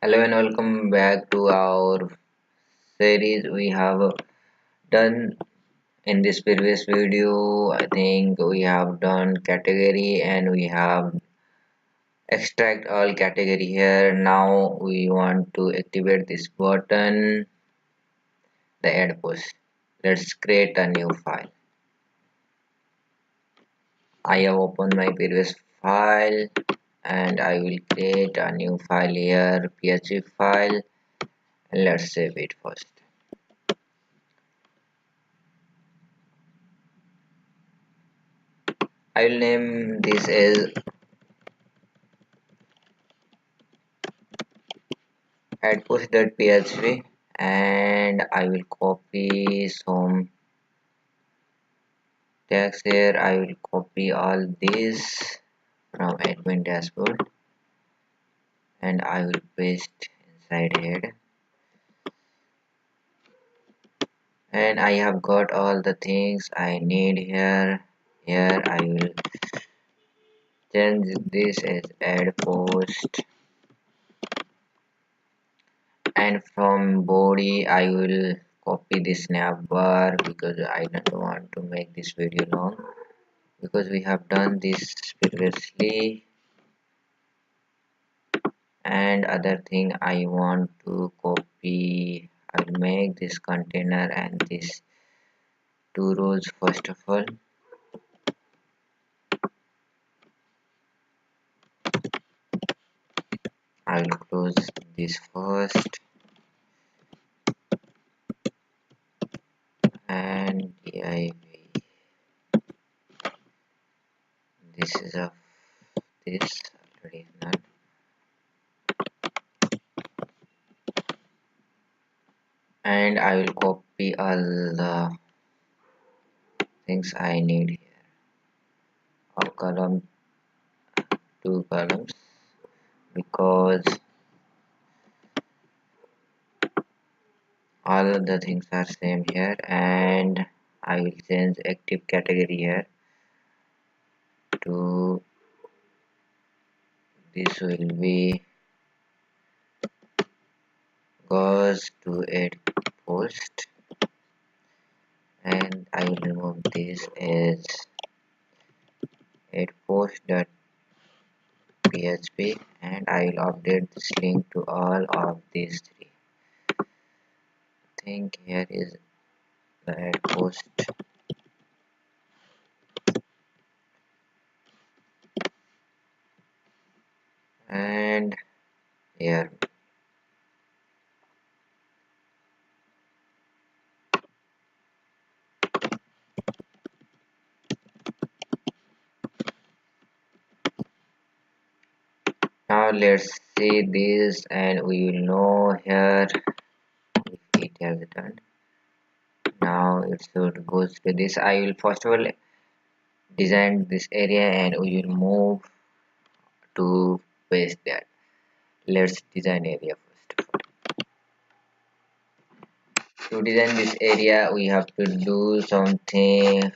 Hello and welcome back to our series we have done in this previous video. I think we have done category and we have extract all category here. Now we want to activate this button, the add post. Let's create a new file. I have opened my previous file and I will create a new file here, PHP file, and let's save it first. I will name this as addpost.php and I will copy some text here. I will copy all this from admin dashboard and I will paste inside here, and I have got all the things I need here. Here I will change this as add post, and from body I will copy this navbar because I don't want to make this video long, because we have done this previously. And other thing I want to copy, I'll make this container and this two rows. First of all, I will close this first, and div, this is of this already not, and I will copy all the things I need here. A column, two columns, because all of the things are same here, and I will change active category here to this will be goes to add post, and I will remove this as add post.php, and I will update this link to all of these three. I think here is the add post, and here now let's see this and we will know here if it has done. Now it should goes to this. I will first of all design this area and we will move to paste that. Let's design area first of all. To design this area we have to do something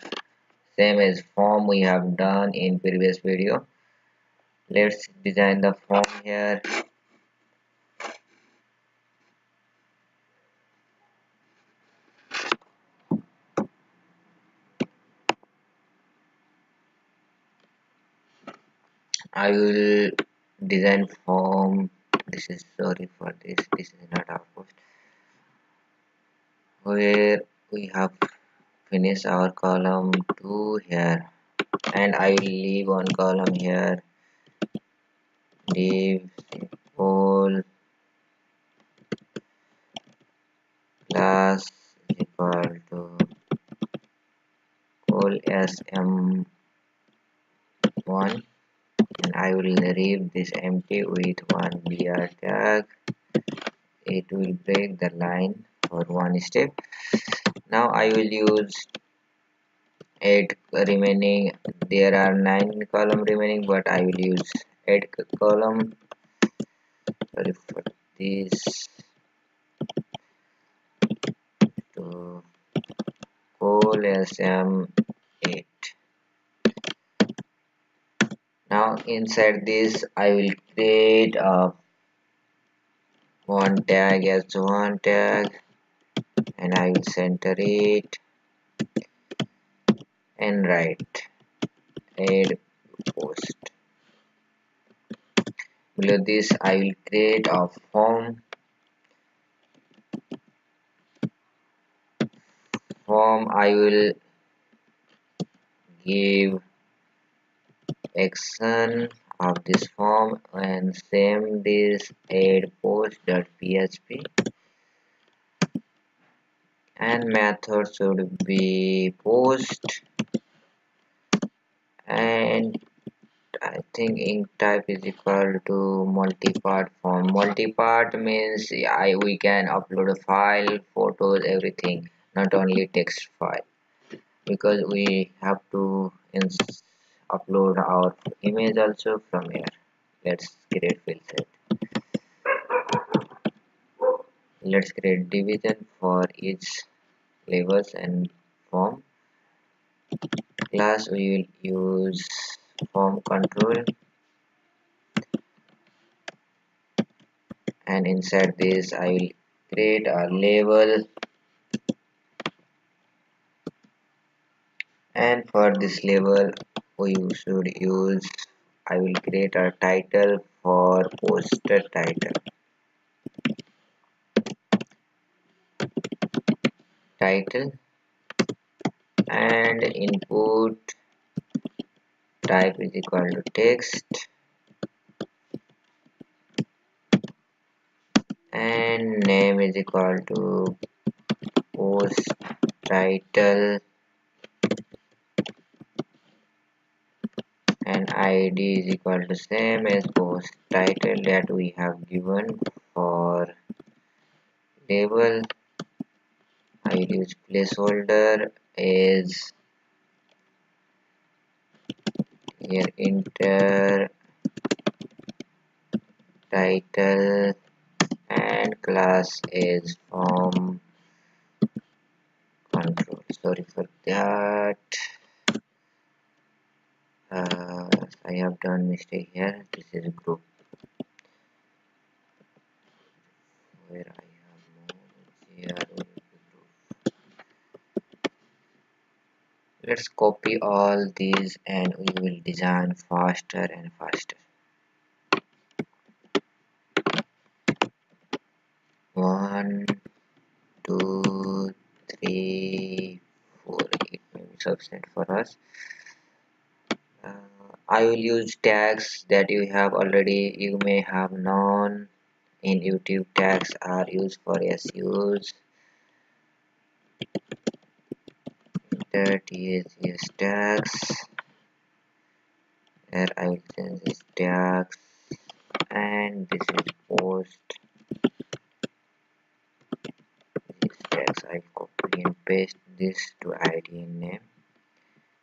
same as form we have done in previous video. Let's design the form here. I will design form. This is, sorry for this is not our post, where we have finished our column 2 here, and I will leave one column here, div simple class equal to call sm1, and I will leave this empty with one br tag. It will break the line for one step. Now I will use 8 remaining. There are 9 column remaining, but I will use 8 column. Sorry for this, to call sm8. Now inside this I will create a one tag as one tag, and I will center it and write add post. Below this I will create a form. I will give action of this form and same this add post.php, and method should be post, and I think ink type is equal to multipart form. Multipart means we can upload a file, photos, everything, not only text file, because we have to upload our image also from here. Let's create field set. Let's create division for each levels and form. Class we will use form control, and inside this I will create a label, and for this label we should use, I will create a title for poster title, and input type is equal to text, and name is equal to post title, and id is equal to same as post title that we have given for label. I will use placeholder as here enter title, and class is form control. Sorry for that. I have done mistake here. This is group where I have moved here. Let's copy all these and we will design faster and faster. 1, 2, 3, 4. It may be sufficient for us. I will use tags that you have already. You may have known in YouTube. Tags are used for SEOs. Enter THS tags. Here I will change this tags, and this is post. These tags I copy and paste this to ID and name.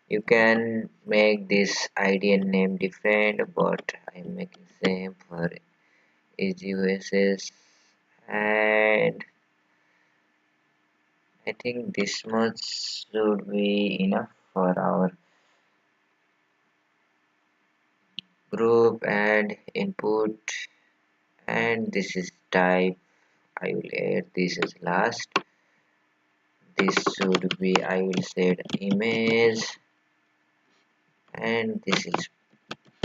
You can make this ID and name different, but I am making same for easy uses, and I think this much should be enough for our group and input, and this is type. I will add this as last. This should be, I will set image, and this is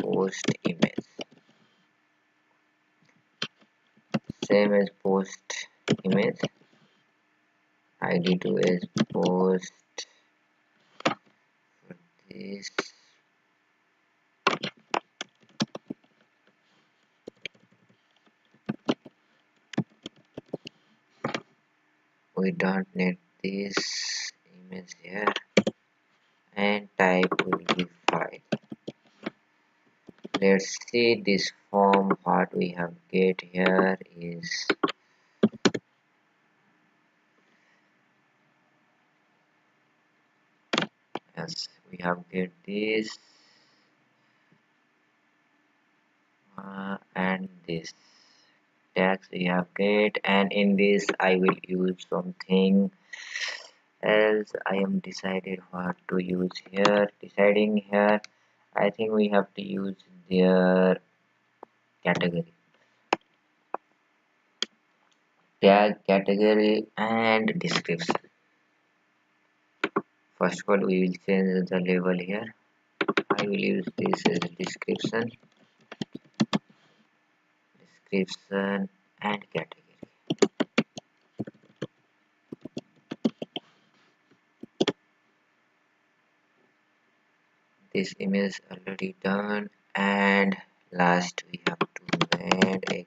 post image, same as post image. id2 as post. For this we don't need this image here, and type will be file. Let's see this form. What we have get here is, yes, we have get this and this tags we have get, and in this I will use something else. I am decided what to use here. Deciding here, I think we have to use their category. tag, category, and description. First of all, we will change the label here. I will use this as description and category. This image already done, and last we have to add a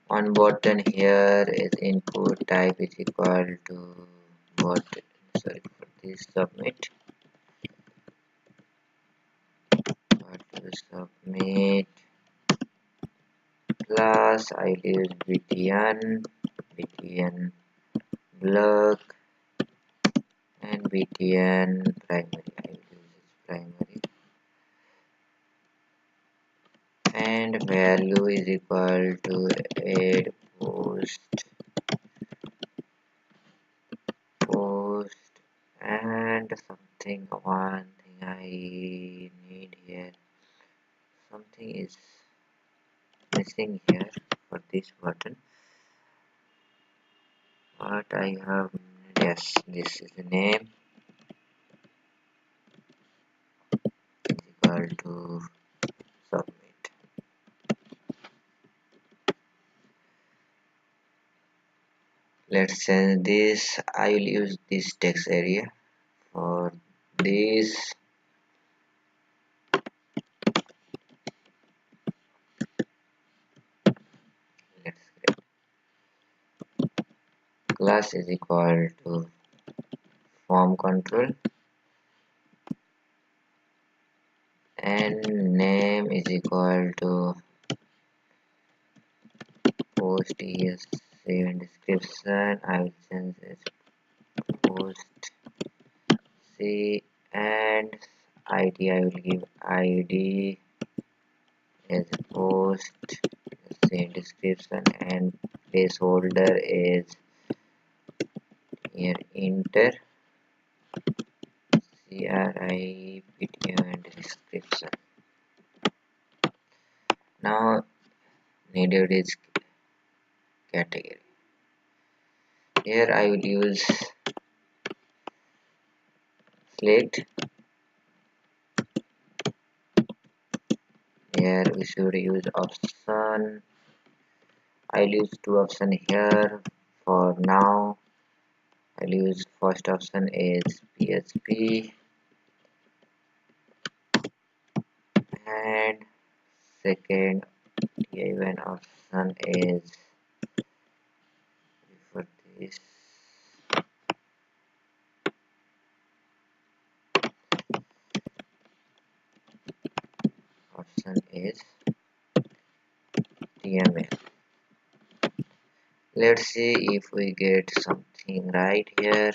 one button here is input type is equal to button, sorry for this submit, submit plus I use btn block and btn primary. I will use this primary and value is equal to add post and something, one thing I need here, something is missing here for this button, but I have, yes, this is the name is equal to submit. Let's change this. I will use this text area for this. Let's get class is equal to form control and name is equal to post is save description. I will change this post C and ID. I will give ID as post, save description, and placeholder is here enter CRIPT and description. Now needed is category. Here I will use select. Here we should use option. I'll use two options here for now. I'll use first option is PHP and second even option is for this option is TML. Let's see if we get something right here.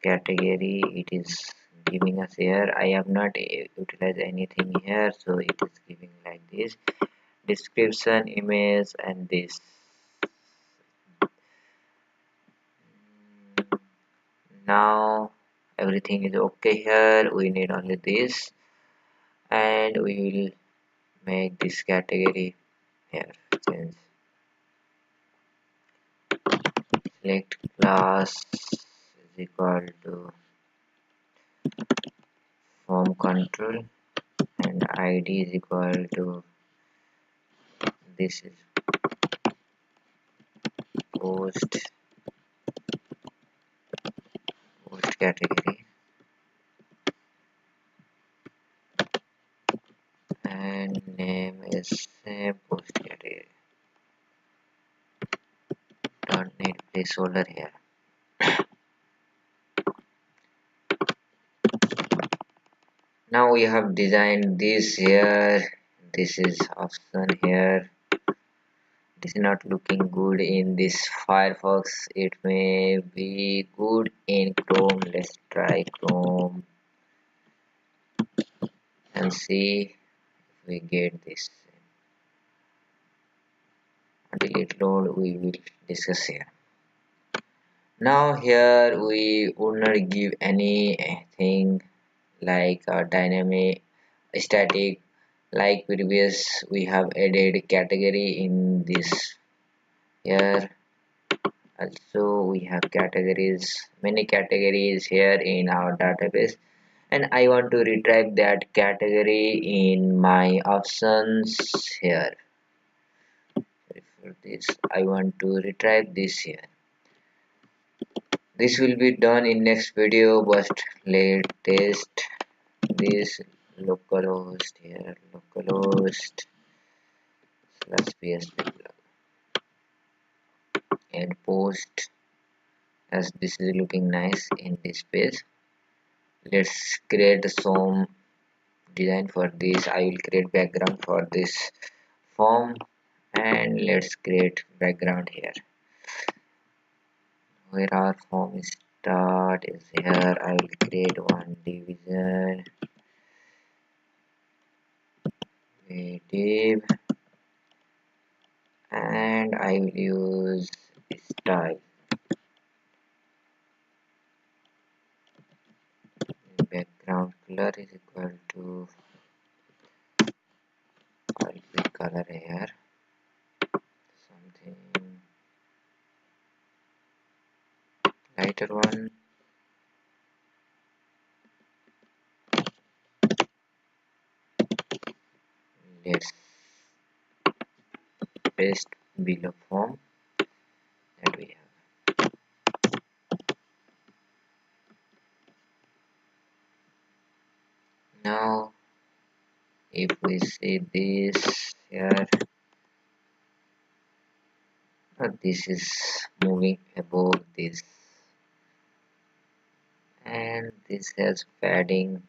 Category it is giving us here. I have not utilized anything here, so it is giving like this. Description, image, and this. Now everything is okay here. We need only this, and we will make this category here. Change. Select class is equal to form control and ID is equal to this is post category and name is same post category. Don't need placeholder here. Now we have designed this here. This is option here. This is not looking good in this Firefox. It may be good in Chrome. Let's try Chrome and see if we get this. Until it load, we will discuss here. Now here we would not give anything like a dynamic, static, like previous we have added category in this here. Also we have categories, many categories here in our database, and I want to retrieve that category in my options here. For this I want to retrieve this here. This will be done in next video, but let's test this. Localhost here, localhost slash PHP Blog, and post, as this is looking nice in this page. Let's create some design for this. I will create background for this form, and let's create background here. Where our form start is here. I will create one division, div, and I will use style. Background color is equal to, I will pick color here, something lighter one. Let's paste below form that we have. Now if we see this here, this is moving above this, and this has padding.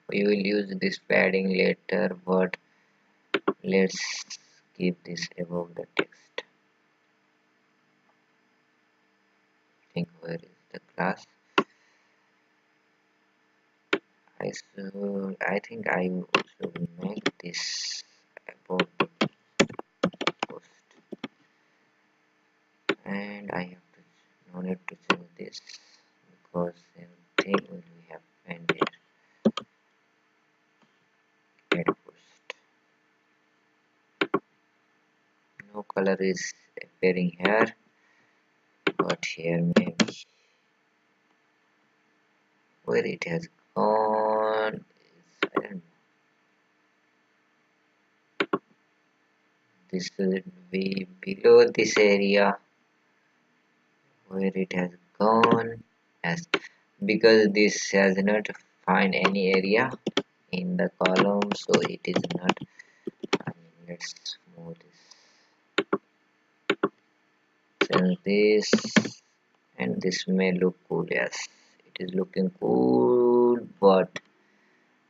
We will use this padding later, but let's keep this above the text. Think where is the class? I think I should make this above the post, and I have to no need to change this because same thing will happen here. Add post. No color is appearing here, but here maybe. Where it has gone, I don't know. This should be below this area. Where it has gone, as because this has not find any area in the column, so it is not. Let's move this, change this, and this may look cool. Yes, it is looking cool, but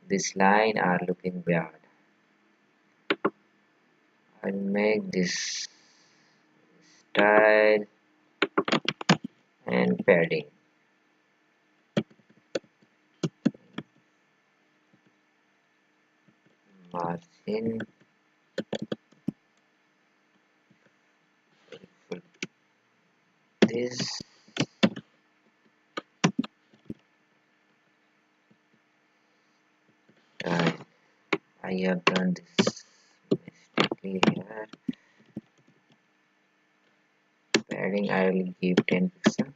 this line are looking bad. I'll make this style and padding. Margin this, I have done this mistakenly here. Padding I will give 10 pixel.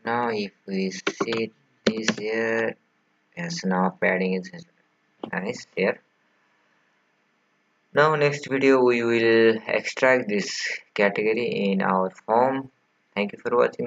Now if we see this here, yes, now padding is nice here. Now next video we will extract this category in our form. Thank you for watching.